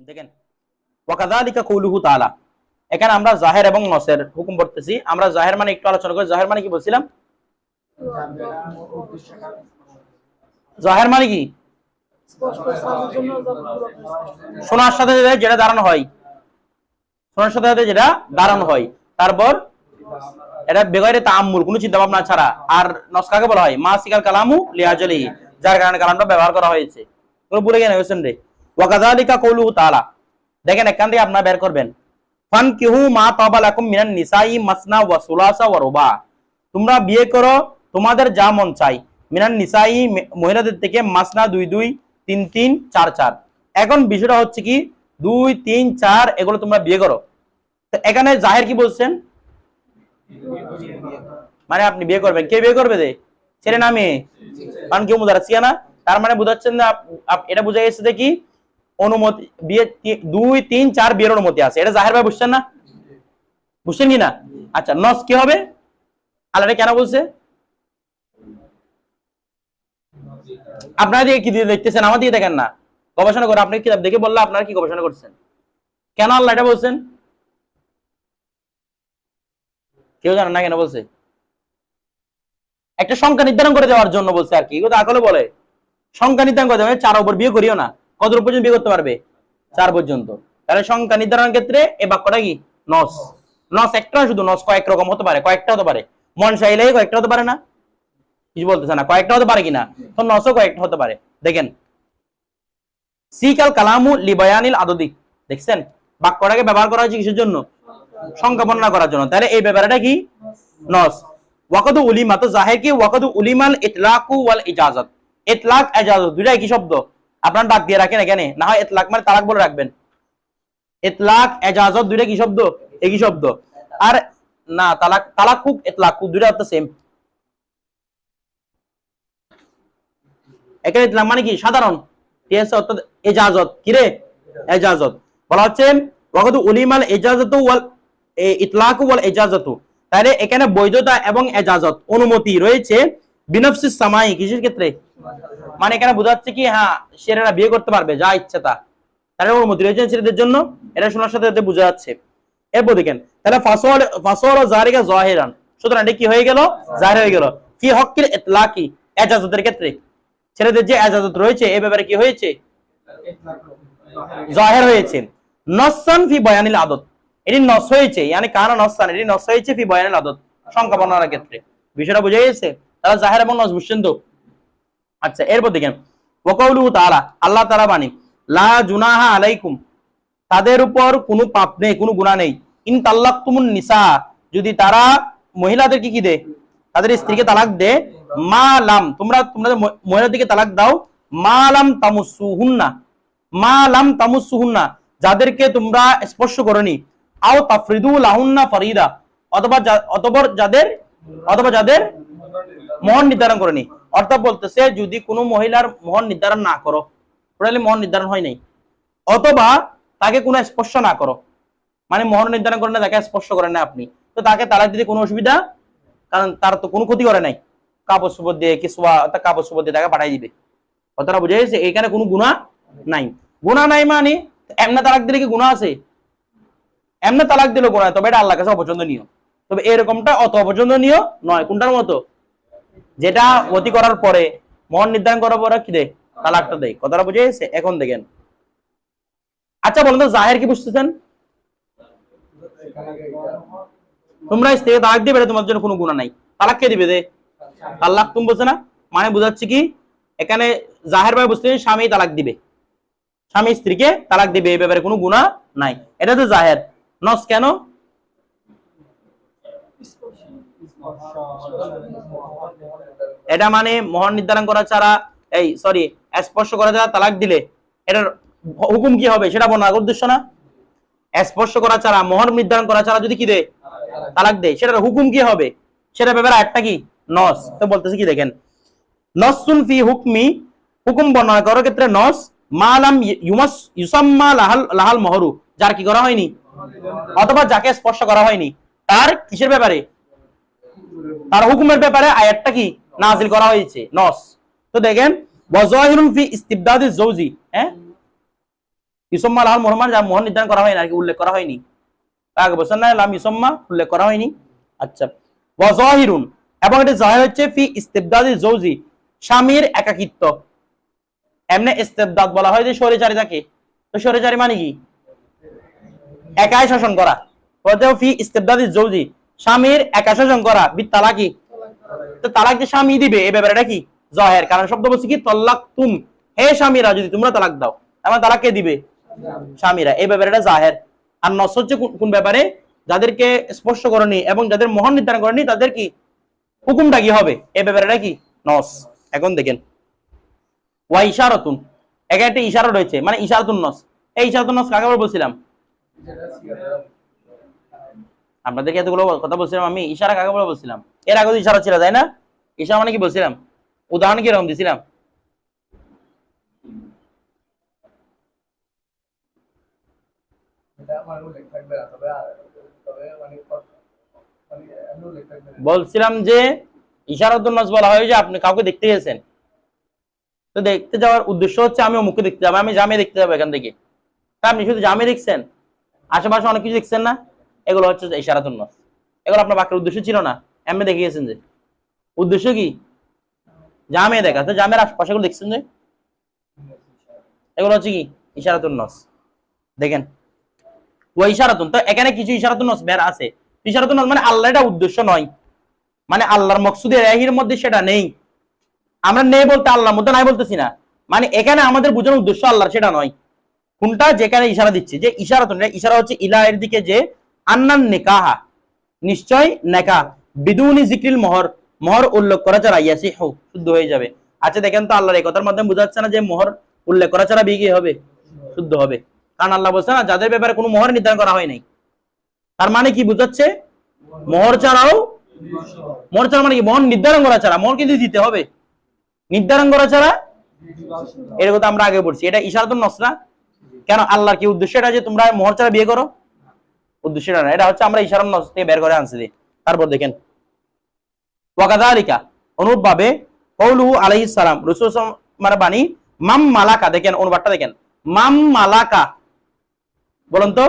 দেখেন ওয়াকাযালিকা কওলুহু তাআলা, এখানে আমরা জাহের এবং নসের হুকুম পড়তেছি। আমরা জাহের মানে একটু আলোচনা করি। জাহের মানে কি বলছিলাম? জাহের মানে কি? শোনার সাথে সাথে যেটা দাঁড়ানো হয়, শোনার সাথে সাথে যেটা দাঁড়ানো হয়, তারপর এটা বেগয়রে তাআম্মুল, কোনো চিন্তা ভাবনা ছাড়া। আর নস কাকে বলা হয়? মা সিকাল কালামু লিআজালি, যার কারণে কালামটা ব্যবহার করা হয়েছে। কোনো ভুলে গেছেন হোসেন রে। ওয়াকাযালিকা কওলুহু তাআলা, দেখেন এখান থেকে আপনারা বের করবেন ফানকিহু মা তাবা লাকুম মিনান নিসাই মাসনা ওয়া সুলাসা ওয়া রুবা, তোমরা বিয়ে করো তোমাদের যা মন চাই, মিনান নিসাই মহিলাদের থেকে, মাসনা 2 2, 3 3, 4 4। এখন বিষয়টা হচ্ছে কি 2 3 4 এগুলো তোমরা বিয়ে করো। তো এখানে জাহের কি বলছেন? মানে আপনি বিয়ে করবেন। কে বিয়ে করবে? দে ছেলে না মেয়ে? কারণ কেউ মুদারাসিয়া না, তার মানে বুঝাচ্ছেন না, এটা বুঝা গেছে যে কি অনুমতি, বিয়ে 2 3 4 বিয়ের অনুমতি আছে। এটা জাহের ভাই বুঝছেন না? বুঝছেন কি না? আচ্ছা, নস কি হবে? আল্লাহ কেন বলছে? আপনারা দিকে কি দেখতেছেন? আমার দিকে দেখেন না, গবেষণা করে। আপনি কিতাব দেখে বললে আপনারা কি গবেষণা করছেন? কেন আল্লাহ এটা বলছেন? কেউ জানেন না কেন বলছে? একটা সংখ্যা নির্ধারণ করে দেওয়ার জন্য বলছে আর কি। এগুলো আকলে বলে সংখ্যা নির্ধারণ করে দেবে, 4 উপর বিয়ে করিও না। কত পর্যন্ত বিয়ে করতে পারবে? 4 পর্যন্ত। তাহলে সংখ্যা নির্ধারণের ক্ষেত্রে এই বাক্যটা কি? নস। নস একটা শুধু, নস কয়েক রকম হতে পারে, কয়েকটা হতে পারে। মন চাইলে কয়েকটা হতে পারে না? কিছু বলতেছে না, কয়েকটা হতে পারে কিনা? তো নসও কয়েকটা হতে পারে। দেখেন সিকাল কালামু লিবায়ানিল আদদি, দেখছেন বাক্যটাকে ব্যবহার করা হয়েছে কিসের জন্য? সংখ্যা বর্ণনা করার জন্য। তাহলে এই ব্যাপারটা কি? নস। ওয়াকাদু উলিমা, তো জাহের কি? ওয়াকাদু উলিমাল ইতলাকু ওয়াল ইজাজাত, ইতলাক ইজাজত দুইটাই কি শব্দ? আপনারা ডাক দিয়ে রাখেন এখানে, না হয় ইতলাক মানে তালাক বলে রাখবেন। ইতলাক ইজাজত দুইটা কি শব্দ? একই শব্দ। আর না, তালাক, তালাক হুক ইতলাক হুক দুইটা অর্থ সেম। এখানে ইতলাক মানে কি? সাধারণ, ঠিক আছে? অর্থাৎ ইজাজত কি রে? ইজাজত বলা হচ্ছে ওয়াকাদু উলিমাল ইজাজাতু ওয়াল ইতলাকু ওয়াল ইজাজাতু। তাহলে এখানে বৈধতা এবং এজাজত, অনুমতি রয়েছে বিনফসিস সামাই, কিসের ক্ষেত্রে? মানে এখানে বোঝাচ্ছে কি, হ্যাঁ ছেলেরা বিয়ে করতে পারবে যা ইচ্ছা তা, তাহলে অনুমতি রয়েছে ছেলেদের জন্য। এটা শোনার সাথে সাথে বোঝা যাচ্ছে। এরপর দেখেন তাহলে ফাসল জারিকা জাহিরান, সুতরাং এটা কি হয়ে গেল? জাহির হয়ে গেল। ফি হক্কিল ইতলাকি, এজাজতের ক্ষেত্রে ছেলেদের যে এজাজত রয়েছে এই ব্যাপারে কি হয়েছে? জাহির হয়েছে। নসান ফি বয়ানিল আদত, এটি নস হয়েছে, ইয়ানি কানা নসান, এটি নস হয়েছে ফি বয়ানিল আদত, সংখ্যা বর্ণনার ক্ষেত্রে। বিষয়টা বুঝে গেছে? তাহলে জাহির এবং নস বুঝছেন তো? আচ্ছা, এরপর দেখেন ওয়াকাউলুহু তাআলা, আল্লাহ তাআলা বাণী, লা জুনাহা আলাইকুম, তাদের উপর কোনো পাপ নেই, কোনো গুনাহ নেই। ইন তাল্লাকতুমুন নিসা, যদি তারা মহিলাদেরকে কি দে? তাদের স্ত্রীকে তালাক দে। মা লাম, তোমরা মহিলাদেরকে তালাক দাও। মা লাম তামুসুহুন্না, মা লাম তামুসুহুন্না, যাদেরকে তোমরা স্পর্শ করনি। আও তাফরিদু লাহুন্না ফরিদা, অথবা যাদের মোহর নির্ধারণ করনি। অর্থাৎ বলতেছে যদি কোনো মহিলার মোহর নির্ধারণ না করো, টোটালি মোহর নির্ধারণ হয় নাই, অথবা তাকে কোনো স্পর্শ না করো, মানে মোহর নির্ধারণ করেন না, তাকে স্পর্শ করেন না আপনি, তো তাকে তালাক দিতে কোনো অসুবিধা, কারণ তার তো কোনো ক্ষতি করে নাই। কাপড় চোপড় দিয়ে কিসওয়া, অর্থাৎ কাপড় চোপড় দিয়ে তাকে পাঠাই দিবে। কথাটা বুঝে গেছে? এখানে কোনো গুনাহ নাই। গুনাহ নাই মানে এমনি তালাক দিলে কি গুনাহ আছে? এমনি তালাক দিলে গুনাহ, তবে এটা আল্লাহর কাছে অপছন্দনীয়। তবে এরকমটা অত অপছন্দনীয় নয়। কোনটার মতো? যেটা অতি করার পরে, মোহর নির্ধারণ করার পরে কি দেয়? তালাকটা দেয়। কথাটা বুঝে গেছে? এখন দেখেন, আচ্ছা বলেন তো জাহের কি বুঝতেছেন? তোমরা স্ত্রীকে তালাক দিবে, তোমার জন্য কোনো গুনাহ নাই। তালাক কে দিবে? দে তালাক তুমি বলছে না, মানে বুঝাচ্ছে কি এখানে জাহের ভাই বুঝতে স্বামী তালাক দিবে, স্বামী স্ত্রীকে তালাক দিবে, এই ব্যাপারে কোনো গুনাহ নাই। এটা তো জাহের। নস কেন? এটা মানে মোহর নির্ধারণ করা ছাড়া, স্পর্শ করা ছাড়া তালাক দিলে এটার হুকুম কি হবে সেটা বর্ণনা উদ্দেশ্য না? স্পর্শ করা ছাড়া, মোহর নির্ধারণ করা ছাড়া যদি কি দেয়? তালাক দেয়, সেটার হুকুম কি হবে সেটা ব্যাপারে একটা কি? নস। তো বলতেছে কি দেখেন, নসুন ফি হুকমি, হুকুম বর্ণনা করার ক্ষেত্রে নস। মালাম ইউসাম্মা লাহাল মহরু, যার কি করা হয়নি, অথবা যাকে স্পর্শ করা হয়নি, তার কিসের ব্যাপারে? তার হুকুমের ব্যাপারে আয়াতটা কি নাজিল করা হয়েছে, নস। তো দেখেন ওয়াজাহিরুন ফি ইস্তিবদাদিজ জাওজি, হ্যাঁ ইসমা লাল মোহাম্মদ যা মোহর নির্ধারণ করা হয়নি আর কি উল্লেখ করা হয়নি আগে বলছেন না লাম ইসমা উল্লেখ করা হয়নি। আচ্ছা ওয়া যাহিরুন এবং এটা জাহির হচ্ছে ফি ইস্তিবদাদি জৌজি স্বামীর একাকিত্ব। এমনি ইস্তিবদাদ বলা হয় যে স্বৈরাচারিতাকে, তো স্বৈরাচারী মানে কি একাই শাসন করা। বলতে ফি ইস্তিবদাদি জৌজি স্বামীর একা শাসন করা বিত তালাকি, তো তালাক যে স্বামী দিবে এই ব্যাপারটা কি জাহির, কারণ শব্দ বলছে কি তালাক তুম, হে স্বামীরা যদি তোমরা তালাক দাও, আমার তালাক কে দিবে স্বামীরা, এই ব্যাপারটা জাহির। আর নস হচ্ছে কোন ব্যাপারে যাদেরকে স্পষ্ট করেনি এবং যাদের মোহর নির্ধারণ করেনি তাদের কি হুকুমটা কি হবে এই ব্যাপারটা কি নস। এখন দেখেন ওয়া ইশারাতুন, এখানে একটা ইশারা রয়েছে মানে ইশারাতুন নস। এই ইশারাতুন নস কাকে বলছিলাম আপনাদেরকে এতগুলো কথা বলছিলাম আমি, ইশারা কাকে বলছিলাম এর আগে ইশারা ছিল তাই না, ইশারা মানে কি বলছিলাম উদাহরণ কি রকম দিছিলাম বলছিলাম যে ইশারাতুন নস বলা হয় যে আপনি কাউকে দেখতে গেছেন, তো দেখতে যাওয়ার উদ্দেশ্য হচ্ছে আমি অমুককে দেখতে যাবো, আমি জামে দেখতে যাবো এখান থেকে, তা আপনি শুধু জামে দেখছেন আশেপাশে অনেক কিছু দেখছেন না, এগুলো হচ্ছে ইশারাতুন নস। এগুলো আপনার বাক্যের উদ্দেশ্য ছিল না, এমনি দেখে গেছেন যে উদ্দেশ্য কি জামে দেখা, তো জামের আশপাশে গুলো দেখছেন যে এগুলো হচ্ছে কি ইশারাতুন নস। দেখেন ওই ইশারাতুন, তো এখানে কিছু ইশারাতুন নস বের আছে। ইশারাতুন নস মানে আল্লাহ এটা উদ্দেশ্য নয়, মানে আল্লাহর মকসুদের এহির মধ্যে সেটা নেই, আমরা নেই বলতে আল্লাহর মধ্যে নাই বলতেছি না, মানে এখানে আমাদের বোঝানোর উদ্দেশ্য আল্লাহর সেটা নয়। কোনটা যেখানে ইশারা দিচ্ছে যে ইশারাতুন, ইশারা হচ্ছে ইলাহের দিকে যে আন্নান নিকাহা নিশ্চয় নেকা বিদুনি জিক্রিল মোহর, মোহর উল্লেখ করা ছাড়া ইয়াসিহু শুদ্ধ হয়ে যাবে। আচ্ছা দেখেন তো আল্লাহর এই কথার মাধ্যমে বোঝাচ্ছে না যে মোহর উল্লেখ করা ছাড়া বিয়ে কি হবে শুদ্ধ হবে, কারণ আল্লাহ বলছে না যাদের ব্যাপারে কোনো মোহর নির্ধারণ করা হয় নাই, তার মানে কি বোঝাচ্ছে মোহর ছাড়াও, মোহর ছাড়া মানে কি মোহর নির্ধারণ করা ছাড়া, মোহর কিন্তু দিতে হবে, নির্ধারণ করা ছাড়া এর কথা আমরা আগে পড়ছি, এটা ইশারাতুন নস না। কেন আল্লাহর কি উদ্দেশ্য এটা যে তোমরা মোহর ছাড়া বিয়ে করো, উদ্দেশ্যটা না, এটা হচ্ছে আমরা ইশারাতুন নস থেকে বের করে আনছি। তারপর দেখেন ওয়াকাযালিকা অনুরূপভাবে কওলুহু আলাইহিস সালাম রাসূল মানে বাণী মাম মালাকা, দেখেন অনুবাদটা দেখেন মাম মালাকা বলুন তো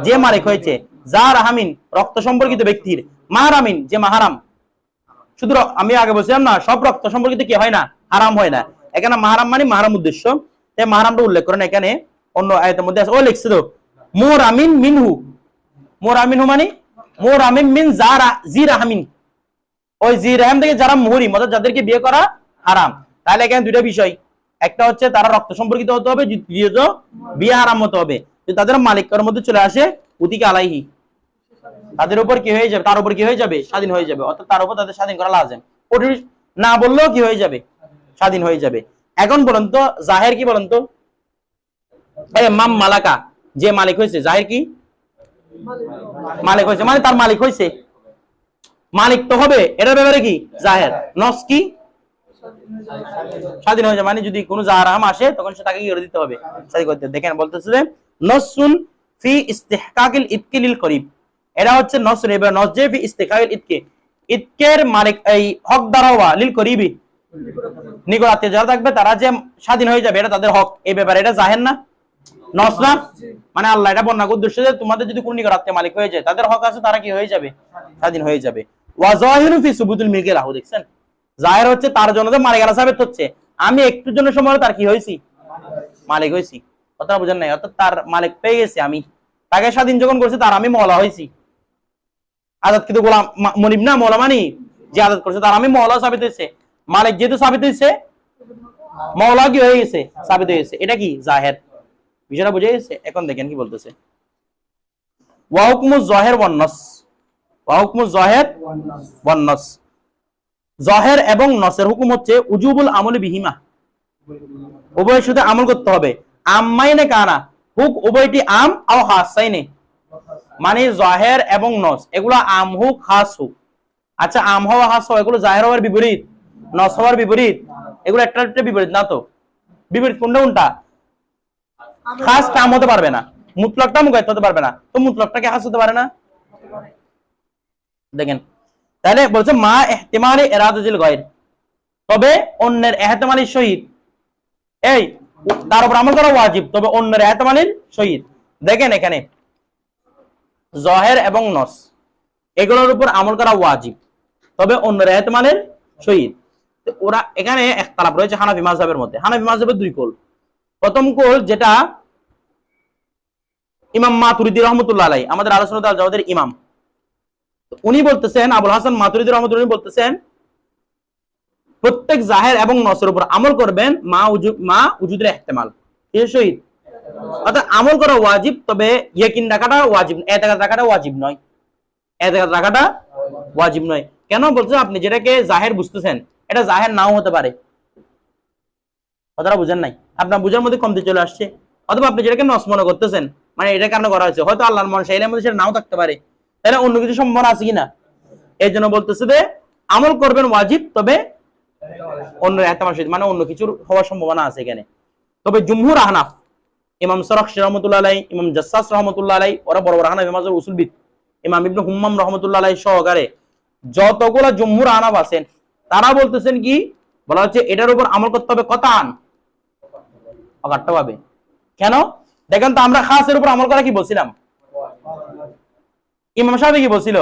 যে মালিক হয়েছে, যা রাহামিন রক্ত সম্পর্কিত ব্যক্তির, মাহারামিন যে মাহারাম, শুধু আমি আগে বলছিলাম না সব রক্ত সম্পর্কিত কি হয় না হারাম হয় না, এখানে মাহারাম মানে মাহারাম উদ্দেশ্য, তাই মাহারামটা উল্লেখ করেন এখানে অন্য আয়াতের মধ্যে আছে। ও লিখছে তো মুরামিন মিনহু, মুরামিনহু মানে মুরামিন মিন যারা জি রাহামিন, ওই জি রাহাম থেকে যারা মুহরিম অর্থাৎ যাদেরকে বিয়ে করা হারাম। তাহলে এখানে দুইটা বিষয়, একটা হচ্ছে তারা রক্ত সম্পর্কিত হতে হবে, দ্বিতীয়ত বিয়ে হারাম হতে হবে। যদি তাদের মালিকের মধ্যে চলে আসে উতিকে আলাইহি, তাদের উপর কি হয়ে যাবে, তার উপর কি হয়ে যাবে স্বাধীন হয়ে যাবে, অর্থাৎ তার উপর তাদের স্বাধীন করা লাজেম, ওটি না বললেও কি হয়ে যাবে স্বাধীন হয়ে যাবে। এখন বলুন তো জাহের কি বলুন তো মাম মালাকা যে মালিক হয়েছে, জাহের কি মালিক হয়েছে মানে তার মালিক হয়েছে, মালিক তো হবে এটার ব্যাপারে কি জাহের, নস কি স্বাধীন হয়ে যায়, মানে যদি কোনো জাহারাম আসে তখন সে তাকে কি করে দিতে হবে স্বাধীন করতে। দেখেন বলতেছে যে নসুন ফি ইস্তিহকাকিল ইতকি লিল করিব, এটা হচ্ছে নসুন, এবার নস যে ফি ইস্তিহকাকিল ইতকি, ইতকের মালিক এই হকদার হওয়া লিল করিবি নিকট আত্মীয় যারা থাকবে তারা যে স্বাধীন হয়ে যাবে এটা তাদের হক, এই ব্যাপারে এটা জাহের না নস না, মানে আল্লাহ এটা বর্ণনা করে উদ্দেশ্য যে তোমাদের যদি কোনো নিকট আত্মীয় মালিক হয়ে যায় তাদের হক আছে, তারা কি হয়ে যাবে স্বাধীন হয়ে যাবে। ওয়া যাহিরু ফি সুবুতুল মিলকি লাহু, দেখছেন জাহের হচ্ছে তার জন্য যে মালিকানা সাবিত হচ্ছে, আমি একটুর জন্য সময় তার কি হয়েছি মালিক হয়েছি, কথা বুঝেন নাই, অর্থাৎ তার মালিক পেয়ে গেছে আমি, তাকে স্বাধীন যখন করছি তার আমি মওলা হয়েছি, আজাদ কিন্তু গোলাম মনিব না, মওলা মানি যে আজাদ করছে তার আমি মওলা সাবিত হয়েছে, মালিক যেহেতু সাবিত হয়েছে মওলা কি হয়ে গেছে সাবিত হয়ে গেছে, এটা কি জাহের, বিষয়টা বুঝে গেছে। এখন দেখেন কি বলতেছে ওয়া হুকমু যাহির ওয়ান নস, ওয়া হুকমু যাহির ওয়ান নস, জাহের এবং নসের হুকুম হচ্ছে উজুবুল আমল বিহিমা, উভয়ের সাথে আমল করতে হবে, আম্মাইনে কানা হুক উভয়টি আম আও খাসাইনে, মানে জাহের এবং নস এগুলো আম হুক খাস হুক। আচ্ছা আম হওয়া খাস হওয়া এগুলো জাহের হওয়ার বিপরীত, নস হওয়ার বিপরীত, এগুলো একটা একটা বিপরীত না, তো বিপরীত কোনটা কোনটা, খাসটা আম হতে পারবে না, মুতলাকটা মুকাইত হতে পারবে না, তো মুতলাকটাকে খাস হতে পারে না। দেখেন তাহলে বলছে মা ইহতিমালে ইরাদাতিল গায়র, তবে অন্যের ইহতিমালের সহিত, এই তার উপর আমল করা ওয়াজিব, তবে অন্যের এহতেমালের সহিত। দেখেন এখানে জহের এবং নস এগুলোর উপর আমল করা ওয়াজিব, তবে অন্যের এহতেমালের সহিত। ওরা এখানে ইখতিলাফ রয়েছে হানাফি মাযহাবের মধ্যে। হানাফি মাযহাবের দুই কৌল। প্রথম কৌল যেটা ইমাম মাতুরিদি রহমতুল্লাহ আলাইহি, আমাদের আলোচনাতে জাওয়াদের ইমাম, উনি বলতেছেন, আবুল হাসান মাতুরিদি রহমতুল্লাহ উনি বলতেছেন প্রত্যেক জাহের এবং নসের উপর আমল করবেন মা উজুদের ইহতিমাল এর সহিত। অর্থাৎ আমল করা ওয়াজিব, তবে ইয়াকিন রাখাটা ওয়াজিব, এতেকাদ রাখাটা ওয়াজিব নয়। এতেকাদ রাখাটা ওয়াজিব নয়। কেন বলছেন? আপনি যেটাকে জাহের বুঝতেছেন এটা জাহের নাও হতে পারে। কথাটা বুঝেন নাই? আপনার বুঝার মধ্যে কমতি চলে আসছে। অথবা আপনি যেটাকে নস মনে করতেছেন, মানে এটা কেন করা হয়েছে, হয়তো আল্লাহর মন চাইলে মধ্যে সেটা নাও থাকতে পারে। তাহলে অন্য কিছু সম্ভাবনা আছে কিনা? এই জন্য বলতেছে যে আমল করবেন ওয়াজিব, তবে অন্য এহতেমাল সহিত, মানে অন্য কিছুর হওয়ার সম্ভাবনা আছে এখানে। তবে জুমহুর আহনাফ, ইমাম সরাখশি রহমতুল্লাহ আলাইহি, ইমাম জাসসাস রহমতুল্লাহ আলাইহি, ওরা বড় বড় হানাফি মাযহাবের উসুলবিদ, ইমাম ইবনে হুম্মাম রহমতুল্লাহ আলাইহি সহকারে যতগুলো জুমহুর আহনাফ আছেন, তারা বলতেছেন কি, বলা হচ্ছে এটার উপর আমল করতে হবে কতান, অকাট্যভাবে। কেন? দেখেন তো আমরা খাসের উপর আমল করা কি বলছিলাম? ইমাম সাহেব কি বলছিল?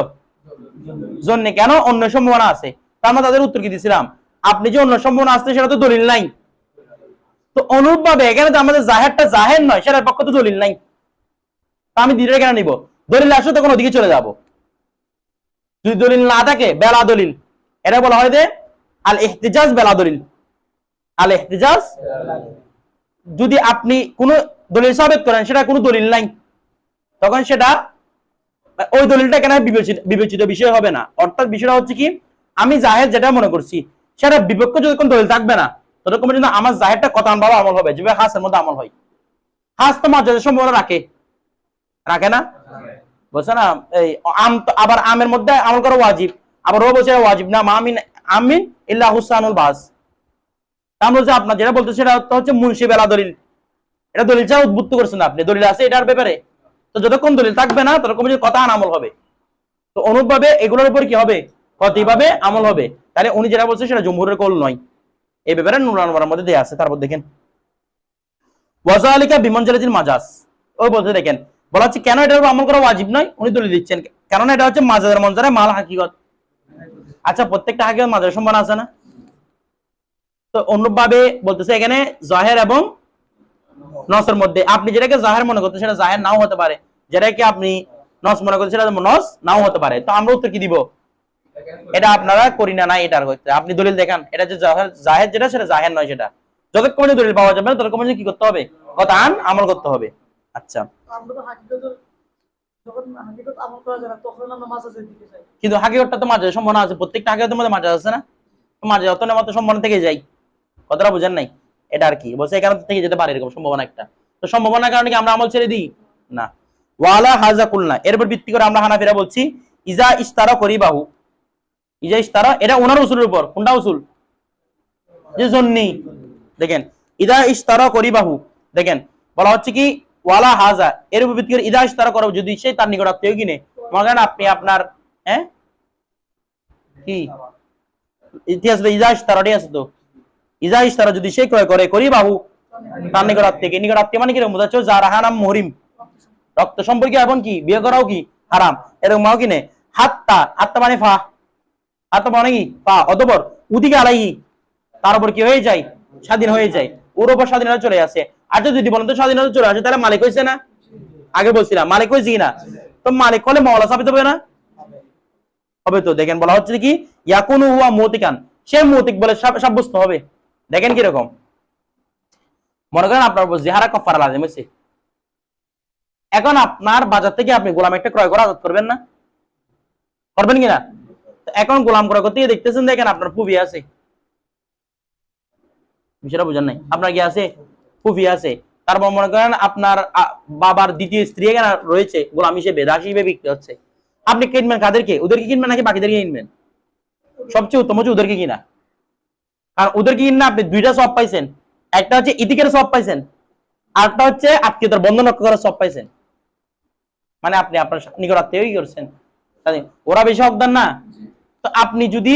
জন্য। কেন? অন্য সম্ভাবনা আছে। তার মানে তাদের উত্তর কি দিয়েছিলাম? আপনি যে অন্য সম্ভাবনা আসছে সেটা তো দলিল নাই। তো অনুরূপভাবে এখানে তো আমাদের জাহেরটা জাহের নয়, সেটার পক্ষে তো দলিল নাই। আমি দ্বিতীয় কেন নিব? দলিল আসলে তখন ওদিকে চলে যাব। যদি দলিল না থাকে, বেলা দলিল, এটা বলা হয় যে আল ইহতিজাজ বেলা দলিল। আল ইহতিজাজ, যদি আপনি কোন দলিল সাবেত করেন সেটা কোনো দলিল নাই, তখন সেটা ওই দলিলটা কেন বিবেচিত বিষয় হবে না। অর্থাৎ বিষয়টা হচ্ছে কি, আমি জাহের যেটা মনে করছি সেটা বিপক্ষ যদি কোন দলিল থাকবে না, ততক্ষণ পর্যন্ত আমার জাহেরটা কতান ভাবে আমল হবে, যেভাবে হাসের মধ্যে আমল হয়। হাস তো মাঝে সম্ভাবনা রাখে না, বলছে না? এই আম, আবার আমের মধ্যে আমল করা ওয়াজিব, আবার ও বলছে ওয়াজিব না, আমিন ইল্লা হুসানুল বাস। আমি বলছি আপনার যেটা বলতে সেটা হচ্ছে মুন্সি বেলা দলিল, এটা দলিল যা উদ্বুদ্ধ করছেন আপনি, দলিল আছে এটার ব্যাপারে। তো যতক্ষণ দলিল থাকবে না ততক্ষণ কথা আমল হবে। তো অনুরূপভাবে এগুলোর উপর কি হবে? কতভাবে আমল হবে। তাহলে উনি যেটা বলছে সেটা জমহুরের কৌল নয়। এই ব্যাপারে নূর আনওয়ারের মধ্যে দেয়া আছে। তারপর দেখেন ওয়াজালিকা বিমানজালাতিল মাজাজ, ওই বলতে দেখেন বলা হচ্ছে কেন এটার উপর আমল করা ওয়াজিব নয়, উনি দলিল দিচ্ছেন কারণ এটা হচ্ছে মাজাজের মঞ্জারে মাল হাকিকত। আচ্ছা, প্রত্যেকটা হাকিকত মাজাজের সম্ভাবনা আছে না? তো অনুরূপভাবে বলতেছে এখানে জাহের এবং নসের মধ্যে আপনি যেটাকে জাহের মনে করতে সেটা জাহের নাও হতে পারে, যেটাকে আপনি নস মনে করতে সেটা নস নাও হতে পারে। তো আমরা উত্তর কি দিব? এটা আপনারা করি না, নাই এটার করতে আপনি দলিল দেখান, এটা যে জাহের যেটা সেটা জাহের নয়। সেটা যতক্ষণ দলিল পাওয়া যাবে না ততক্ষণ কি করতে হবে? কথা আন আমল করতে হবে। আচ্ছা, কিন্তু হাকিকতটা তো মাঝে সম্ভাবনা আছে, প্রত্যেকটা হাকিকতের মধ্যে মাঝে আছে না? মাঝে অত না মাত্র সম্ভাবনা থেকে যাই। কথাটা বুঝেন নাই? এটা আর কি বলছে, এখানে থেকে যেতে পারে এরকম সম্ভাবনা একটা। তো সম্ভাবনার কারণে কি আমরা আমল ছেড়ে দিই না? ওয়ালা হাজা কুলনা, এর উপর ভিত্তি করে আমরা হানাফিরা বলছি ইজা ইস্তারা করিবাহু, ইজা ইস্তারা এটা ওনার উসুলের উপর। কোনটা উসুল? যে জন্নি। দেখেন ইদা ইস্তারা করিবাহু, দেখেন বলা হচ্ছে কি ওয়ালা হাজা, এর উপর ভিত্তি করে ইদা ইস্তারা করো, যদি সে তার নিকট আত্মীয় কিনে, মনে আপনি আপনার কি ইতিহাস ইজা ইস্তারা আছে তো, ইজা ইস্তারা যদি সে ক্রয় করে করিবাহু তার নিকট আত্মীয়, নিকট আত্মীয় মানে কি বোঝাচ্ছে যার হারাম মুহরিম, রক্ত সম্পর্কে এবং কি বিয়ে করাও কি হারাম, এরকম মাও কিনে। হাত্তা, হাত্তা মানে ফা, হাত্তা মানে কি ফা, অতঃপর উদিকে আলাই, তার উপর কি হয়ে যায়? স্বাধীন হয়ে যায়, ওর উপর স্বাধীনতা চলে আসে। আর যদি বলেন তো স্বাধীনতা চলে আসে তাহলে মালিক হয়েছে না? আগে বলছিলাম মালিক হয়েছে কিনা? তো মালিক হলে মাওলা সাবিত হবে না? হবে তো। দেখেন বলা হচ্ছে কি ইয়াকুনু হুয়া মুতিকান, সে মুতিক বলে সাব্যস্ত হবে। দেখেন কিরকম, মনে করেন আপনার উপর জিহারা কাফারা লাজিম হয়েছে, এখন আপনার বাজার থেকে আপনি গোলাম একটা ক্রয় করে আজাদ করবেন না? করবেন কিনা? এখন গোলাম ক্রয় করতে গিয়ে দেখতেছেন দেখেন আপনার ফুফি আছে, বিষয়টা বুঝেন নাই? আপনার কি আছে? ফুফি আছে। তারপর মনে করেন আপনার বাবার দ্বিতীয় স্ত্রী এখানে রয়েছে, গোলাম হিসেবে দাসী হিসেবে বিক্রি হচ্ছে। আপনি কিনবেন কাদেরকে? ওদেরকে কিনবেন নাকি বাকিদেরকে কিনবেন? সবচেয়ে উত্তম হচ্ছে ওদেরকে কিনা, কারণ ওদেরকে কিনা আপনি দুইটা সব পাইছেন, একটা হচ্ছে ইতিকের সব পাইছেন, আরেকটা হচ্ছে আত্মীয়তার বন্ধন রক্ষা করার সব পাইছেন। মানে আপনি আপনার নিকট আত্মীয়ই করছেন, ওরা বেশি হকদার না? তো আপনি যদি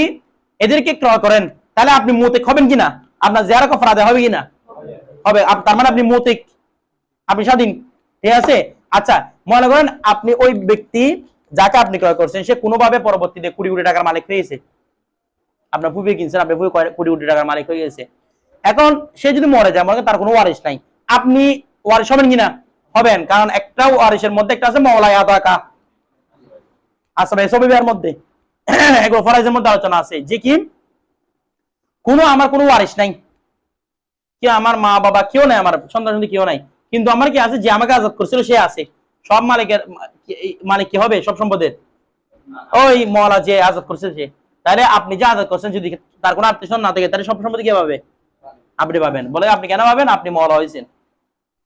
এদেরকে ক্রয় করেন তাহলে আপনি মুতে হবেন কিনা? আপনার জিয়ারা কাফারা আদায় হবে কিনা? হবে। তার মানে আপনি মৌতিক, আপনি স্বাধীন, ঠিক আছে। আচ্ছা মনে করেন আপনি ওই ব্যক্তি যাকে আপনি ক্রয় করছেন সে কোনোভাবে পরবর্তীতে কোটি কোটি টাকার মালিক হয়ে গেছে, আপনার ফুপি কিনছেন, আপনার ফুপি কোটি কোটি টাকার মালিক হয়ে গেছে। এখন সে যদি মরে যায়, মনে করেন তার কোনো ওয়ারিশ নাই, আপনি ওয়ারিশ হবেন কিনা? হবেন, কারণ একটা ওয়ারিশের মধ্যে একটা আছে মাওলায়া আতাকা, আসবে সবিবের মধ্যে এগুলো ফরাইজের মধ্যে আলোচনা আছে যে কি আমার কোনো ওয়ারিশ নাই, কি আমার মা বাবা কেউ নাই, আমার সন্তান সন্ততি কেউ নাই, কিন্তু আমার কি আছে, যে আমাকে আজাদ করছিল সে আছে, সব মালিকের মালিক কি হবে সব সম্পদের? ওই মওলা যে আজাদ করছে সে। তাহলে আপনি যে আজাদ করছেন যদি তার কোনো আত্মীয় না থাকে, তাহলে সব সম্পত্তি কে পাবে? আপনি পাবেন। বলে আপনি কেন পাবেন? আপনি মওলা হয়েছেন,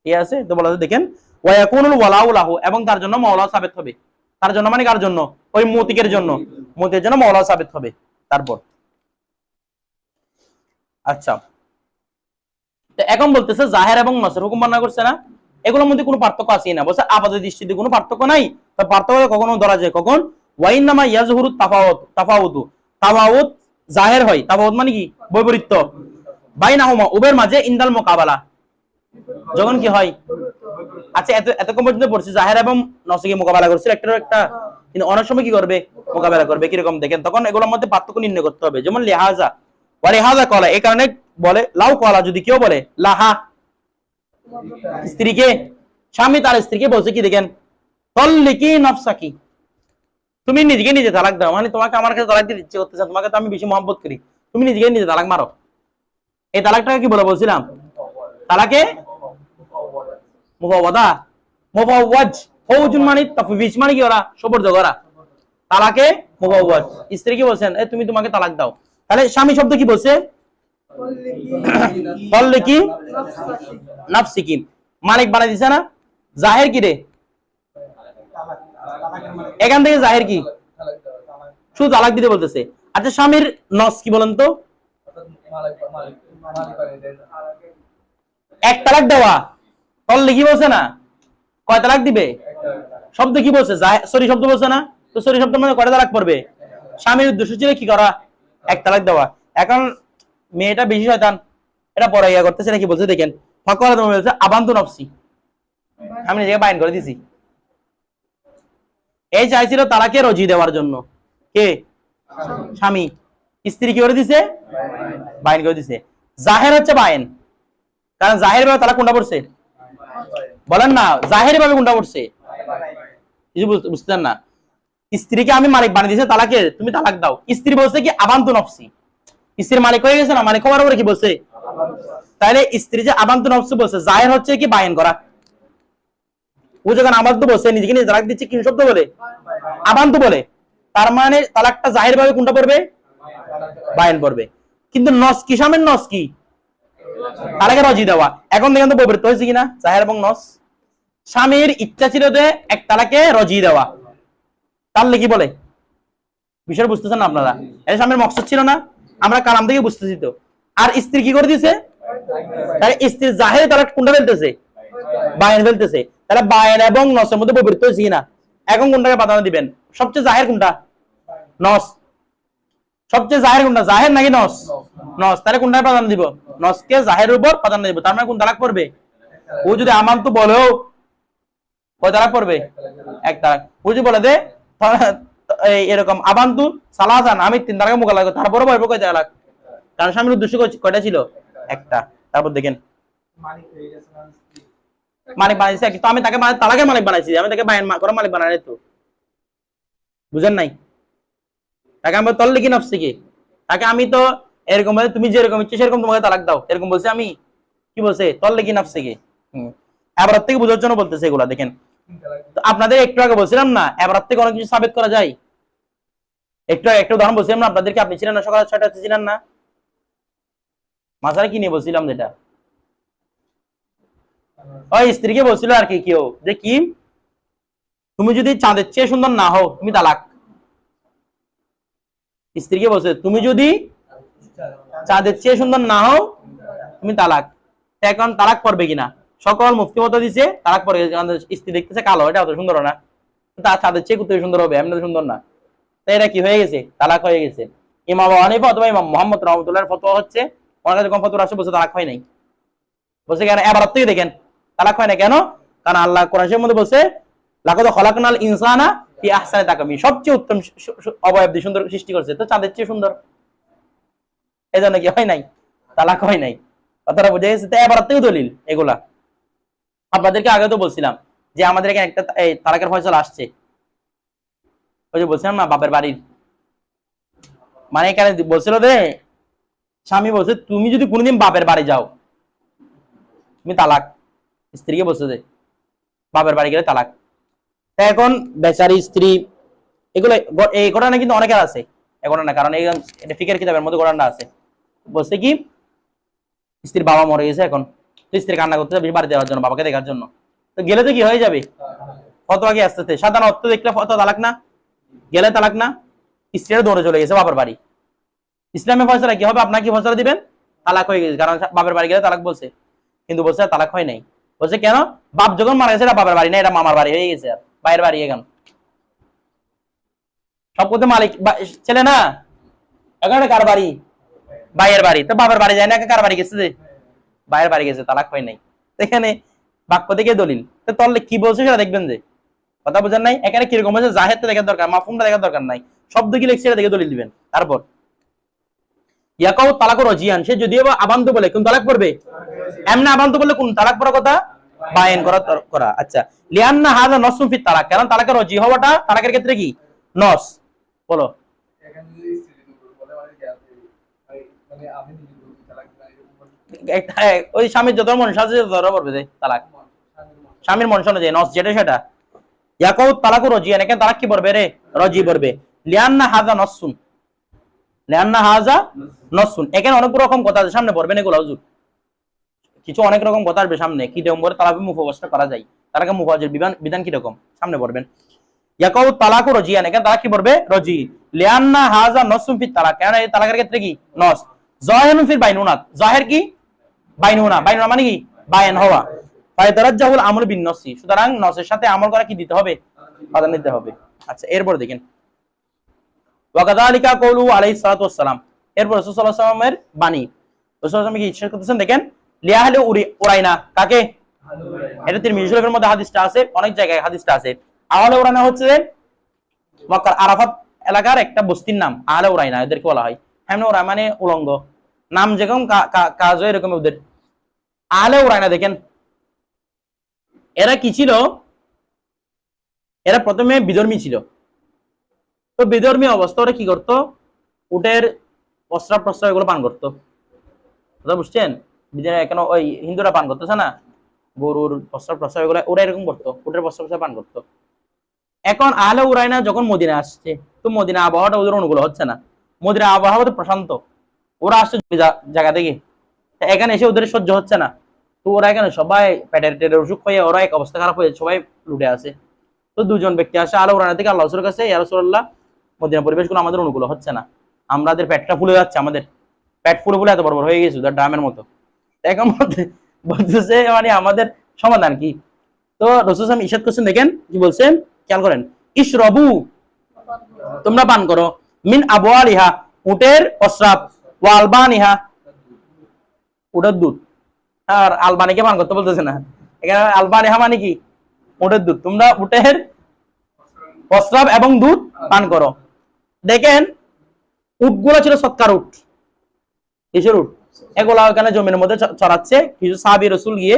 ঠিক আছে। তো বলা দেখেন ওয়ায়াকুনুল ওয়ালাউ লাহু, এবং তার জন্য মওলা সাবিত হবে। তার জন্য মানে কার জন্য? ওই মতিকের জন্য, মতির জন্য মওলা সাবিত হবে। তারপর আচ্ছা, তো এখন বলতেছে জাহের এবং নসের হুকুম বর্ণনা করছে না, এগুলোর মধ্যে কোনো পার্থক্য আছে না? বলছে আপাতত দৃষ্টিতে কোনো পার্থক্য নাই, তো পার্থক্য কখনো ধরা যায় কখন? ওয়াইন্নামা ইয়াজহুরু তাফাউতু, তাফাউত জাহের হয়, তাফাউত মানে কি? বৈপরীত্য, বাইনাহুমা উভয়ের মাঝে ইনদাল মুকাবালা, যখন কি হয়? আচ্ছা এতক্ষণ পর্যন্ত পড়ছি জাহের এবং নসকে মোকাবেলা করছিল একটা একটা, কিন্তু অনেক সময় কি করবে? মোকাবেলা করবে। কিরকম দেখেন, তখন এগুলোর মধ্যে পার্থক্য নির্ণয় করতে হবে। যেমন লিহাজা ওয়া লিহাজা কলা, এই কারণে বলে লাউ কলা, যদি কেউ বলে লাহা স্ত্রীকে, স্বামী তার স্ত্রীকে বলছে কি দেখেন, তল্লিকি নফসাকি, তুমি নিজেকে নিজে তালাক দাও, মানে তোমাকে আমার কাছে তালাক দিতে ইচ্ছে করতেছে, তোমাকে তো আমি বেশি মহব্বত করি, তুমি নিজেকে নিজে তালাক মারো। এই তালাকটাকে কি বলে বলছিলাম? তালাকে মুফাওয়াদা, মুফাওয়াজ, ফৌজুন মানে তাফওয়িজ মানে কি? ওরা সবর জগরা। তালাকে মুফাওয়াজ, স্ত্রী কি বলছেন, এই তুমি তোমাকে তালাক দাও। তাহলে স্বামী শব্দ কি বলছে? তল্লিকি নাফসিকি, মালিক বানাই দিছে না? জাহের কি রে? এখান থেকে জাহের কি? শুধু তালাক দিতে বলতেছে। আচ্ছা স্বামীর নস কি বলেন তো? এক তালাক দেওয়া। তল্লিকি বলছে না, কয় তালাক দিবে? শব্দ কি বলছে? সরি শব্দ বলছে না, তো সরি শব্দ মানে কয় তালাক পড়বে? স্বামীর উদ্দেশ্য ছিল কি করা? এক তালাক দেওয়া। এখন মেয়েটা বেশি শয়তান, এটা পরে ইয়া করতেছে নাকি বলছে দেখেন, ফাকওয়ালা তুমি বলছে আবান্তু নফসি, আমি নিজেকে বাইন করে দিছি। এই চাইছিল তালাকে রজি দেওয়ার জন্য, কে? স্বামী। স্ত্রী কি করে দিছে? বাইন করে দিছে। জাহের হচ্ছে বাইন, কারণ জাহের ভাবে তালাক কোনটা পড়ছে? বলেন না, জাহের ভাবে কোনটা পড়ছে? কিছু বুঝতেন না। স্ত্রীকে আমি মালিক বানিয়ে দিয়েছে তালাকে, তুমি তালাক দাও। স্ত্রী বলছে কি আবান্তু নফসি, স্ত্রীর মালিক হয়ে গেছে না, মালিক হওয়ার পরে কি বলছে? তাহলে স্ত্রী যে আবান্তু নফসি বলছে, জাহের হচ্ছে কি বাইন করা। ও যখন আবান্তু বলছে, নিজেকে নিজে তালাক দিচ্ছে, কি শব্দ বলে? আবান্তু বলে। তার মানে তালাকটা জাহের ভাবে কোনটা পড়বে? বাইন পড়বে। কিন্তু নস কি? স্বামীর নস কি? তালাকে রজি দেওয়া। এখন দেখেন তো বৈপরীত্য হয়েছে কিনা জাহের এবং নস। স্বামীর ইচ্ছা ছিল যে এক তালাকে রজি দেওয়া, তাহলে কি বলে? বিষয় বুঝতেছেন না আপনারা? এটা স্বামীর মকসদ ছিল না, আমরা কালাম থেকে বুঝতেছি তো। আর স্ত্রী কি করে দিছে? তাহলে স্ত্রী জাহের তালাক কোনটা ফেলতেছে? বাইন ফেলতেছে। তাহলে বাইন এবং নসের মধ্যে বৈপরীত্য হয়েছে কিনা? এখন কোনটাকে প্রাধান্য দিবেন? সবচেয়ে জাহের কোনটা? নস। সবচেয়ে জাহের কোনটা? জাহের নাকি নস? নস। তাহলে কোনটাকে প্রাধান্য দিব? নসকে জাহের উপর প্রাধান্য দিব। তার মানে কোন তালাক পড়বে? ও যদি আমান তো বলেও কয় তালাক পড়বে? এক তালাক। ও যদি বলে দে এরকম আবান্তু সালাসান, আমি 3 তালাকে মোকাবেলা করব, তারপরে বলবো কয় তালাক? কারণ স্বামীর উদ্দেশ্য কয়টা ছিল? একটা। তারপর দেখেন মালিক বানাইছে, কিন্তু আমি তাকে তালাকের মালিক বানাইছি, আমি তাকে বাইন করার মালিক বানাই নাই তো। বুঝেন নাই? তাকে আমি তল্লিকি নফসিকি, তাকে আমি তো এরকম বলে তুমি যেরকম ইচ্ছে সেরকম তোমাকে তালাক দাও, এরকম বলছে। আমি কি বলছে? তল্লিকি নফসিকি। এবারের থেকে বোঝার জন্য বলতেছে এগুলা। দেখেন আপনাদের একটু আগে বলছিলাম না, এবারের থেকে অনেক কিছু সাবিত করা যায়। একটু উদাহরণ বলছিলাম না আপনাদেরকে, আপনি ছিলেন না সকাল 6টাতে, ছিলেন না? মাঝারে কি নিয়ে বলছিলাম যেটা, ওই স্ত্রীকে বলছিল আর কি কেউ, যে কি তুমি যদি চাঁদের চেয়ে সুন্দর না হও তুমি তালাক। স্ত্রীকে বলছে তুমি যদি চাঁদের চেয়ে সুন্দর না হও তুমি তালাক। এখন তালাক পড়বে কিনা? সকল মুফতি মত দিছে তালাক পড়বে। স্ত্রী দেখতেছে কালো, এটা অত সুন্দর না, তা চাঁদের চেয়ে কত সুন্দর হবে, এমনি সুন্দর না। তাই এটা কি হয়ে গেছে? তালাক হয়ে গেছে। ইমাম আবু হানিফা অথবা ইমাম মুহাম্মদ রাহমাতুল্লাহর ফতোয়া হচ্ছে, ওনার কাছে কোন ফতোয়া আসে বলছে তালাক হয় নাই। বলছে কেন এবার থেকে দেখেন তালাক হয় না কেন? কারণ আল্লাহ কোরআনের মধ্যে বলছে লাকাদ খলাকনাল ইনসানা ফি আহসানি তাকওয়িম, সবচেয়ে উত্তম অবয়ব দিয়ে সুন্দর সৃষ্টি করছে, তো চাঁদের চেয়ে সুন্দর, এই জন্য কি হয় নাই? তালাক হয় নাই। কথাটা বুঝে গেছে? তো এবার থেকে দলিল এগুলা আপনাদেরকে আগে তো বলছিলাম যে আমাদের এখানে একটা এই তালাকের ফয়সালা আসছে, ওই যে বলছিলাম না বাপের বাড়ির, মানে এখানে বলছিল যে স্বামী বলছে তুমি যদি কোনোদিন বাপের বাড়ি যাও তুমি তালাক, স্ত্রীকে বলছে যে বাপের বাড়ি গেলে তালাক। তা এখন বেচারি স্ত্রী, এগুলো এই ঘটনা কিন্তু অনেকের আছে, এই ঘটনা, কারণ এই ফিকের কিতাবের মধ্যে ঘটনা আছে। বলছে কি স্ত্রীর বাবা মরে গেছে, এখন তো স্ত্রী কান্না করতে যাবে বাড়ি দেওয়ার জন্য, বাবাকে দেখার জন্য, তো গেলে তো কি হয়ে যাবে? ফতোয়া কি আসতে সাধারণ অর্থ দেখলে ফতোয়া তালাক না, গেলে তালাক না, স্ত্রীরা দৌড়ে চলে গেছে বাবার বাড়ি। ইসলামের ফয়সালা কি হবে? আপনার কি ফয়সালা দিবেন? তালাক হয়ে গেছে, কারণ বাপের বাড়ি গেলে তালাক বলছে, কিন্তু বলছে তালাক হয় নাই। বলছে কেন? বাপ যখন মারা গেছে এটা বাপের বাড়ি না, এটা মামার বাড়ি হয়ে গেছে, আর বাইরের বাড়ি এখন সব করতে মালিক ছেলে না, এখন এটা কার বাড়ি? ভাইয়ের বাড়ি। তো বাপের বাড়ি যায় না, কার বাড়ি গেছে? যে ভাইয়ের বাড়ি গেছে, তালাক হয় নাই। এখানে বাক্য থেকে দলিল, তো তাহলে কি বলছে সেটা দেখবেন, যে কথা বুঝেন নাই? এখানে কিরকম হয়েছে জাহেরটা দেখার দরকার, মাফহুমটা দেখার দরকার নাই, শব্দ কি লিখছে এটা দেখে দলিল দিবেন। তারপর ইয়াকাউ তালাকু রাজিয়ান, সে যদিও বা আবান্ত বলে কোন তালাক পড়বে? এমনি আবান্ত বললে কোন তালাক পড়ার কথা? বায়ান করা। আচ্ছা, লিআন্না হাযা নসুন ফি তালাক, কারণ তালাকের রাজি হওয়াটা তালাকের ক্ষেত্রে কি নস? বলো। ওই স্বামীর যত মন সাজে ধরা পড়বে যে তালাক, স্বামীর মন শোনা যায় নস যেটা সেটা। ইয়াকাউ তালাকু রাজিয়ান, এখানে তালাক কি পড়বে রে? রাজি পড়বে। লিআন্না হাযা নসুন, লিআন্না হাযা নসুন, এখানে অনেক রকম কথা আছে, সামনে পড়বেন এগুলো হুজুর, কিছু অনেক রকম কথা আসবে সামনে, কি রকম করে তালাক মুফাওয়াসা করা যায়, তার আগে মুফাওয়াজের বিধান কি রকম সামনে পড়বেন। ইয়াকাউ তালাকু রাজিয়ান, এখানে তালাক কি পড়বে? রাজি। লিআন্না হাযা নসুন ফি তালাক, কারণ এই তালাকের ক্ষেত্রে কি নস। যাহিরুন ফিল বাইনুনাত, জাহির কি বাইনুনা, বাইনুনা মানে কি বায়ান হওয়া। ফায়দারাজ্জাহুল আমল বিন নসি, সুতরাং নসের সাথে আমল করা কি দিতে হবে? প্রাধান্য দিতে হবে। আচ্ছা, এরপর দেখেন ওয়াকাযালিকা কওলু আলাইহিস সালাতু ওয়াস সালাম, এরপর রাসূল সাল্লাল্লাহু আলাইহি ওয়াসাল্লামের বাণী, রাসূল সাল্লাল্লাহু আলাইহি ওয়াসাল্লাম কি ইরশাদ করতেছেন দেখেন, লিআহলি উরাইনা, কাকে? এটা তিরমিজি শরীফের মধ্যে হাদিসটা আছে, অনেক জায়গায় হাদিসটা আছে। আহলে উরাইনা হচ্ছে মক্কার আরাফাত এলাকার একটা বস্তির নাম, আহলে উরাইনা এদেরকে বলা হয়। হ্যাঁ, উরাইনা মানে উলঙ্গ, নাম যেরকম কাজ হয় এরকম ওদের। আহলে উরাইনা দেখেন এরা কি ছিল? এরা প্রথমে বিধর্মী ছিল। তো বিধর্মী অবস্থা ওরা কি করতো? উটের প্রস্রাব প্রস্রাব এগুলো পান করতো, কথা বুঝছেন? কেন ওই হিন্দুরা পান করতেছে না, গরুর প্রস্রাব প্রস্রাব এগুলো ওরা এরকম করতো, উটের প্রস্রাব প্রস্রাব পান করতো। এখন আহলে উরাইনা যখন মদিনা আসছে, তো মদিনা আবহাওয়াটা ওদের অনুকূল হচ্ছে না, মদিনা আবহাওয়া তো প্রশান্ত, ওরা আসছে জায়গা থেকে, এখানে এসে ওদের সহ্য হচ্ছে না, তো ওরা এখানে সবাই পেটের অসুখ হয়ে ওরা এক অবস্থা খারাপ হয়ে সবাই লুটে আসে। তো দুজন ব্যক্তি আসে আহলে উরাইনা থেকে আল্লাহ রাসূলের কাছে, ইয়া রাসূলুল্লাহ, মদিনা পরিবেশগুলো আমাদের অনুকূল হচ্ছে না, আমাদের পেটটা ফুলে যাচ্ছে, আমাদের পেট ফুলে ফুলে এত বড় বড় হয়ে গেছে ড্রামের মতো, এখন বলতেছে মানে আমাদের সমাধান কি? তো রাসূল সাল্লাল্লাহু আলাইহি ওয়াসাল্লাম ইরশাদ করছেন, দেখেন কি বলছেন, খেয়াল করেন, ইশরাবু, তোমরা পান করো, মিন আবওয়ালিহা, উটের প্রস্রাব, ওয়া আলবানিহা, উটের দুধ। আর আলবানিকে পান করতে বলতেছে না, এখানে আলবানিহা মানে কি? উটের দুধ, তোমরা উটের প্রস্রাব এবং দুধ পান করো। দেখেন উটগুলো ছিল সৎকার উট, কিসের উট? এগুলা ওখানে জমির মধ্যে চড়াচ্ছে, কিছু সাহাবী রাসূল গিয়ে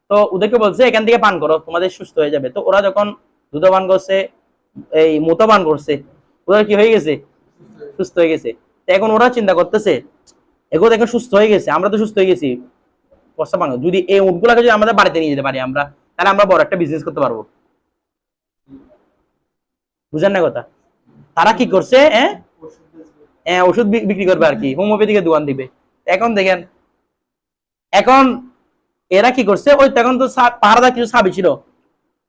তো ওদেরকে বলছে এখান থেকে পান করো, তোমাদের সুস্থ হয়ে যাবে। তো ওরা যখন দুধ পান করছে, এই মুতো পান করছে, ওদের কি হয়ে গেছে? সুস্থ হয়ে গেছে। এখন ওরা চিন্তা করতেছে এগুলো দেখে সুস্থ হয়ে গেছে, আমরা তো সুস্থ হয়ে গেছি, প্রস্তাব পান, যদি এই উটগুলাকে যদি আমাদের বাড়িতে নিয়ে যেতে পারি আমরা, তাহলে আমরা বড় একটা বিজনেস করতে পারবো। বুঝেন না কথা? তারা কি করছে? ওষুধ বিক্রি করবে আর কি, হোমিওপ্যাথিকের দোকান দিবে। এখন দেখেন, এখন এরা কি করছে, ওই তখন তো পাহারাদার কিছু সাহাবী ছিল,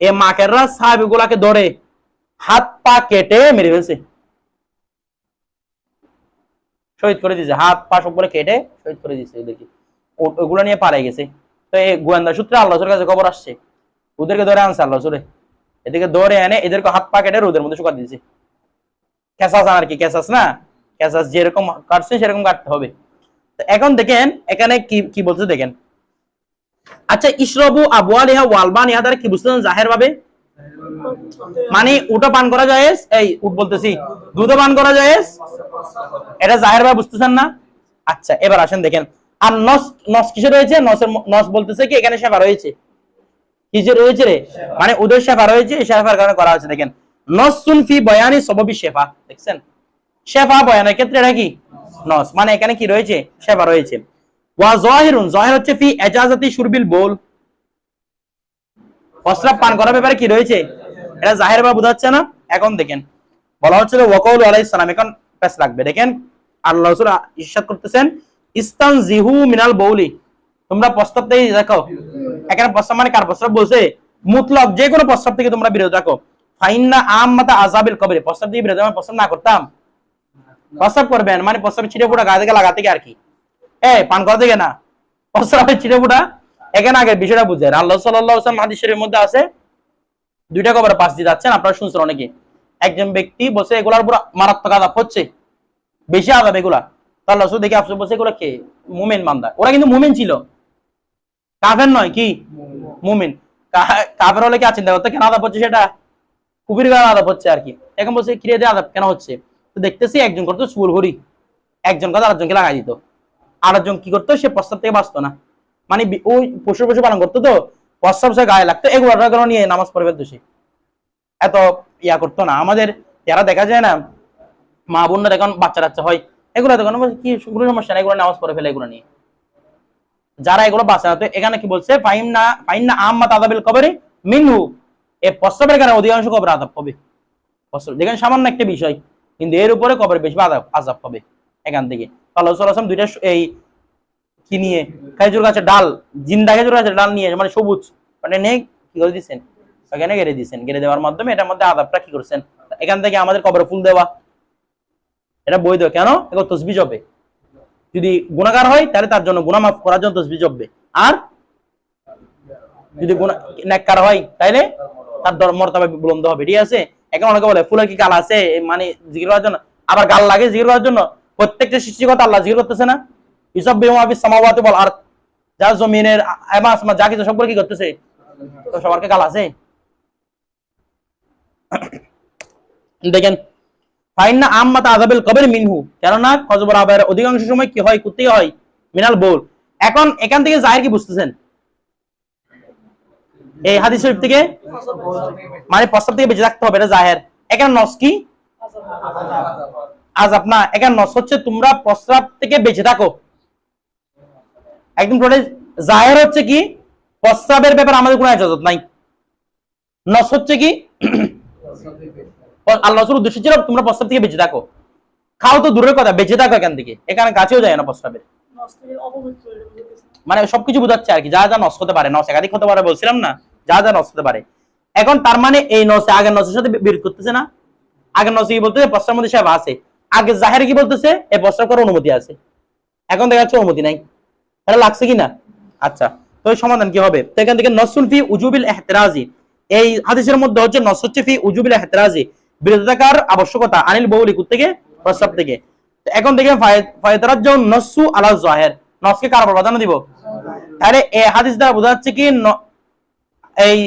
এ মাকেররা সাহাবী গুলাকে ধরে হাত পা কেটে মেরে ফেলছে, শহীদ করে দিয়েছে, হাত পা সবগুলো কেটে শহীদ করে দিয়েছে। দেখি ওগুলো নিয়ে পালাই গেছে। তো এই গোয়েন্দা সূত্রে আল্লাহ রাসূলের কাছে খবর আসছে, ওদেরকে ধরে আনছে আল্লাহ রাসূল, এদেরকে ধরে এনে এদেরকে হাত পা কেটে রোদের মধ্যে শুকা দিয়েছে। কেসাস আর কি, কেসাস না, কেসাস যেরকম কাটছে সেরকম কাটতে হবে। তো এখন দেখেন এখানে কি কি বলছে দেখেন, আচ্ছা, ইশরাবু আবওয়ালিহা ওয়ালবানিহা দ্বারা কি বুঝতেছেন জাহের ভাবে? মানে উটা পান করা জায়েজ, এই উট বলতেছি দুধ পান করা জায়েজ, এটা জাহের ভাবে বুঝতেছেন না? আচ্ছা, এবার আসেন দেখেন, আর নস, নস কিসে রয়েছে? নস বলতেছে কি এখানে শেফা রয়েছে, কি যে রয়েছে রে, মানে উদের শেফা রয়েছে, শেফার কারণে করা হয়েছে। দেখেন, নসুন ফি বয়ানি সবাবি শেফা, দেখছেন শেফা বয়ানের ক্ষেত্রে এটা কি নস, মানে এখানে কি রয়েছে? শেফা রয়েছে। ওয়া যাহিরুন, যাহির হচ্ছে ফি ইজাজাতি শুরবিল বোল, প্রস্রাব পান করার ব্যাপারে কি রয়েছে, এটা জাহির বা বোঝাচ্ছে না। এখন দেখেন বলা হচ্ছে ওয়াকাউল আলাইহিস সালাম, এখন পেশ লাগবে। দেখেন আল্লাহ রাসূল ইরশাদ করতেছেন ইস্তানজিহু মিনাল বৌলি, তোমরা প্রস্রাব থেকে দেখো, এখানে প্রস্রাব মানে কার প্রস্রাব বলছে? মুতলক যে কোনো প্রস্রাব থেকে তোমরা বিরত থাকো। ফাইন্না আম্মাতা আযাবিল কবরে, প্রস্রাব থেকে বিরত, আমরা প্রস্রাব না করতাম, প্রস্রাব করবেন মানে প্রস্রাব ছিটে ফোঁটা গা থেকে লাগাতে কি আর কি, পান করা থেকে না, প্রস্রাবের ছিটে ফোঁটা। এখানে আগে বিষয়টা বুঝেন, আল্লাহ সাল্লাল্লাহু আলাইহি ওয়াসাল্লাম হাদিস শরীফের মধ্যে আছে, দুইটা কবরে পাশ দিয়ে যাচ্ছেন, আপনারা শুনছেন অনেকে, একজন ব্যক্তি বসে এগুলার উপর মারাত্মক আযাব হচ্ছে, বেশি আযাব এগুলা, তো আল্লাহ রাসূল দেখে আফসোস বসে, এগুলো কে? মুমিন বান্দা, ওরা কিন্তু মুমিন ছিল, কাফের নয়, কি মুমিন। কাফের হলে কি চিন্তা করতে কেন আযাব হচ্ছে, সেটা কুফরির কারণে আযাব হচ্ছে আর কি। এখন বলছে কিরে দিয়ে আযাব কেন হচ্ছে, তো দেখতেছি একজন করতো চুল ঘড়ি, একজন কথা আরেকজনকে লাগাই দিত, আরেকজন কি করতো, সে প্রস্তাব থেকে বাঁচতো না, মানে ওই পশু পশু পালন করতো, তো প্রস্তাব সে গায়ে লাগতো, এগুলো নিয়ে নামাজ পড়ে ফেলতো, সে এত ইয়া করতো না। আমাদের যারা দেখা যায় না মা বোনরা এখন বাচ্চা বাচ্চা হয়, এগুলো দেখুন কি কোনো সমস্যা না, এগুলো নামাজ পড়ে ফেলে এগুলো নিয়ে, যারা এগুলো বাঁচা না। তো এখানে কি বলছে, ফাইন্না আম্মাত আযাবিল কবরি মিনহু, এই প্রস্তাবের কারণে অধিকাংশ কবর আযাব পাবে। দেখেন সামান্য একটা বিষয়, কিন্তু এর উপরে কবর বেশি আযাব পাবে এখান থেকে। আল্লাহ সাল্লাল্লাহু আলাইহি ওয়াসাল্লাম দুইটা এই কি নিয়ে, খেজুর গাছের ডাল, জিন্দা খেজুর গাছের ডাল নিয়ে, মানে সবুজ, মানে নেই কি করে দিচ্ছেন, এখানে গেড়ে দিচ্ছেন, গেড়ে দেওয়ার মাধ্যমে এটার মধ্যে আযাবটা কি করছেন, এখান থেকে আমাদের কবরে ফুল দেওয়া, এটা বৈধ। কেন? এগুলো তসবিহ হবে, যদি গুনাহগার হয় তাহলে তার জন্য গুনাহ মাফ করার জন্য তসবিহ হবে, আর যদি নেককার হয় তাহলে তার মর্তবা বুলন্দ হবে, ঠিক আছে। এখন অনেকে বলে ফুলের কি গাল আছে, মানে জিকির করার জন্য, আবার গাল লাগে জিকির করার জন্য, প্রত্যেকটা সৃষ্টিকর্তা আল্লাহ জিকির করতেছে না, ইউসাব্বিহু মা ফিস সামাওয়াতি ওয়াল আরদ, যা জমিনের আসমান যা কিছু সবগুলো কি করতেছে, তো সবারকে গাল আছে। দেখেন ফাইন্না আম্মাত আযাবিল কবর মিনহু, কেননা কবর আযাবের অধিকাংশ সময় কি হয়, কুত্তি হয়, মিনাল বউল। এখন এখান থেকে জাহির কি বুঝতেছেন, এই হাদিস শরীফ থেকে মানে প্রস্তাব থেকে বেঁচে থাকতে হবে, এটা জাহের। এখানে নস কি আযাব না, এখানে নস হচ্ছে তোমরা প্রস্রাব থেকে বেঁচে থাকো, একদম টোটাল। জাহের হচ্ছে কি প্রস্রাবের ব্যাপারে আমাদের কোনো ইজাজত নাই, নস হচ্ছে কি আল্লাহ রাসূলের উদ্দেশ্য ছিল তোমরা প্রস্রাব থেকে বেঁচে থাকো, খাও তো দূরের কথা, বেঁচে থাকো এখান থেকে, এখানে কাছেও যায় না প্রস্রাবের, মানে সবকিছু বোঝাচ্ছে আর কি, যা যা নষ্ট হতে পারে, নস একাধিক হতে পারে বলছিলাম না, যা যা নষ্ট হতে পারে। এখন তার মানে এই নসে আগের নসের সাথে বিরোধ করতেছে না, আগের নসে কি বলতেছে, প্রস্রাবের মধ্যে সেবা আছে, আগে জাহেরে কি বলতেছে, এই প্রস্রাব করার অনুমতি আছে, এখন দেখা যাচ্ছে অনুমতি নাই, এটা লাগছে কিনা। আচ্ছা, তো এই সমাধান কি হবে, তো এখান থেকে নসুল ফি উজুবিল ইহতিরাজি, এই হাদিসের মধ্যে হচ্ছে নস হচ্ছে ফি উজুবিল ইহতিরাজি, বিরত থাকার আবশ্যকতা, আনিল বউলি থেকে, প্রস্রাব থেকে। এখন দেখেন ফায়তারাজ্জু নসু আলা যাহির, নসকে কার উপর প্রাধান্য দিব, তাহলে এই হাদিস দ্বারা বোঝা যাচ্ছে কি এই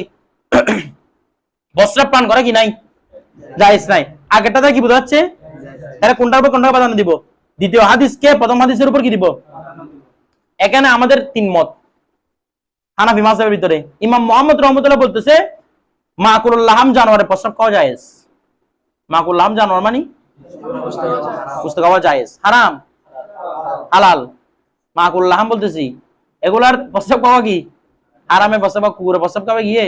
প্রস্রাব পান করা কি নাই, জায়েজ নাই। আগেরটাতে কি বোঝা যাচ্ছে, তাহলে কোনটার উপর কোনটা প্রাধান্য দিব, দ্বিতীয় হাদিসকে প্রথম হাদিসের উপর কি দিব। এখানে আমাদের তিন মত হানাফি মাযহাবের ভিতরে, ইমাম মুহাম্মদ রাহমাতুল্লাহ বলতেছে মাকুলুল লাহাম, জানোয়ারের প্রস্রাব খাওয়া জায়েজ, মাকুল লাহাম জানোয়ার মানে গোশত খাওয়া জায়েজ, হারাম হালাল। মাকুল লাহাম বলতেছি এগুলার প্রস্রাব খাওয়া কি হারামে, প্রস্রাব কুকুরের প্রস্রাব খাওয়া গিয়ে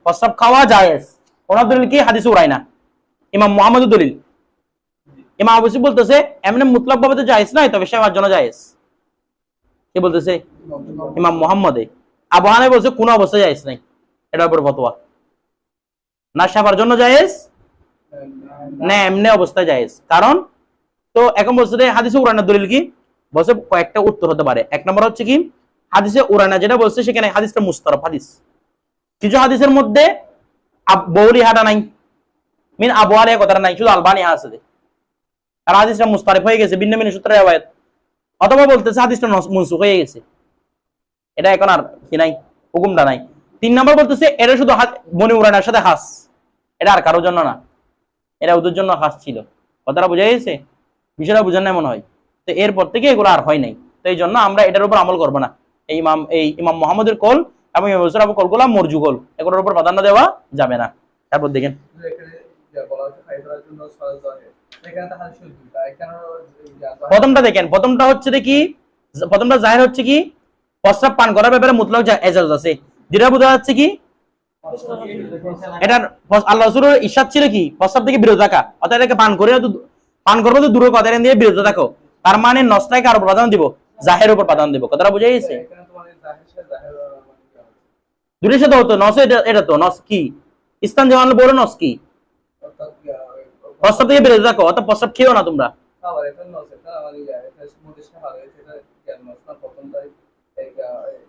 প্রস্রাব খাওয়া জায়েজ। ওনার দলিল কি, হাদিস উড়াই না, ইমাম মুহাম্মদের দলিল। ইমাম আবু ইউসুফ বলতেছে এমনি মুতলাক ভাবে তো জায়েজ নাই, তবে সেবার জন্য জায়েজ। কি বলতেছে ইমাম মুহাম্মদে। আবু হানিফা বলছে কোন অবস্থায় জায়েজ নাই, এটার উপর ফতোয়া, না সেবার জন্য জায়েজ না এমনি অবস্থায় জায়েজ। কারণ তো এখন বলছে হাদিসে উড়ানোর দলিল কি, বলছে কয়েকটা উত্তর হতে পারে। এক নম্বর হচ্ছে কি হাদিসে উড়ানা যেটা বলছে সেখানে হাদিসটা মুস্তারাব হাদিস, কিছু হাদিসের মধ্যে বৌলি হাটা নাই, মিন আবওয়ালিয়া কথাটা নাই, শুধু আলবানিয়া আছে, আর হাদিসটা মুস্তারিফ হয়ে গেছে ভিন্ন ভিন্ন সূত্রে রিওয়ায়াত, অথবা বলতেছে হাদিসটা মনসুখ হয়ে গেছে, এটা এখন আর কি নাই, হুকুমটা নাই। 3 নম্বর বলতেছে এটা শুধু বনি উড়ানোর সাথে খাস, এটা আর কারোর জন্য না, এটা ওদের জন্য খাস ছিল। কথাটা বোঝা গেছে? বিষয়টা বুঝেন না মনে হয়। তো এরপর থেকে এগুলো আর হয় নাই, তো এই জন্য আমরা এটার উপর আমল করবো না। এই ইমাম মুহাম্মদের কল এবং ইমাম হুসাইনের কলগুলা মরজু কল, এগুলোর উপর প্রাধান্য দেওয়া যাবে না। তারপর দেখেন প্রথমটা দেখেন, প্রথমটা হচ্ছে দেখি, প্রথমটা জাহির হচ্ছে কি প্রস্রাব পান করার ব্যাপারে মুতলাক ইজাজত আছে, যেটা বোঝা যাচ্ছে কি এটার আল্লাহ রাসূলের ইরশাদ ছিল কি প্রস্রাব থেকে বিরত থাকা, অর্থাৎ এটাকে পান করবে তো দূরের কথা, এটা দিয়ে বিরত থাকো। তার মানে নসটাকে আরো প্রাধান্য দিব, জাহের উপর প্রাধান্য দিব। কথাটা বোঝা গেছে? দূরের সাথে হতো নস, এটা তো নস কি ইসলাম যেমন বড় নস কি প্রস্রাব থেকে বিরত থাকো, অর্থাৎ প্রস্রাব খেও না তোমরা।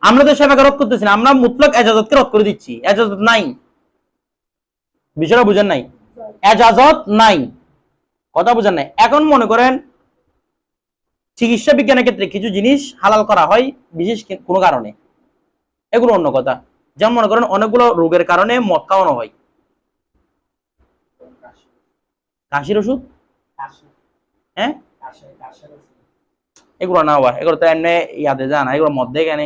আমরা তো সেটাকে রদ করতেছি না, আমরা মুতলাক এজাজতকে রদ করে দিচ্ছি, এজাজত নাই, বিষয়টা বুঝেন নাই, এজাজত নাই, কথা বুঝেন নাই। এখন মনে করেন চিকিৎসা বিজ্ঞানের ক্ষেত্রে কিছু জিনিস হালাল করা হয় বিশেষ কোনো কারণে, এগুলো অন্য কথা। যেমন মনে করেন অনেকগুলো রোগের কারণে মদ খাওয়ানো হয়, কাশির ওষুধ, হ্যাঁ এগুলো না হওয়া, এগুলো তো এমনি ইয়াদে যায় না, এগুলো মদ দেয় কেন,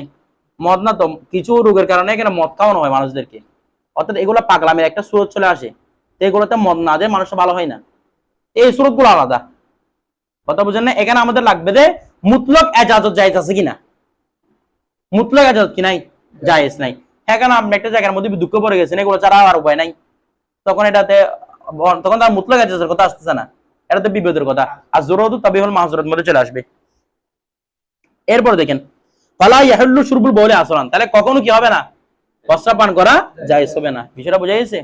মদ না তো, কিছু রোগের কারণে এখানে মদ খাওয়ানো হয় মানুষদেরকে, অর্থাৎ এগুলো পাগলামের একটা সুরত চলে আসে, তো এগুলোতে মদ না দিয়ে মানুষ ভালো হয় না, এই সুরত গুলো আলাদা। কথা বুঝেন না? এখানে আমাদের লাগবে যে মুতলক এজাজত জায়েজ আছে কিনা, মুতলক এজাজত কি নাই, জায়েজ নাই। এখানে আপনি একটা জায়গার মধ্যে দুঃখ পড়ে গেছেন, এগুলো ছাড়া আর উপায় নাই, তখন এটাতে তখন তার মুতলক এজাজতের কথা আসতেছে না, এটাতে বিপদের কথা, আর জরুরত তাবিহুল মাহজুরাত মধ্যে চলে আসবে। এরপর দেখেন ফালা ইয়াহিল্লু শুরবুল বাউলি আসরান, তাহলে কখনো কি হবে না প্রস্রাব পান করা জায়েজ হবে না। বিষয়টা বোঝা গেছে?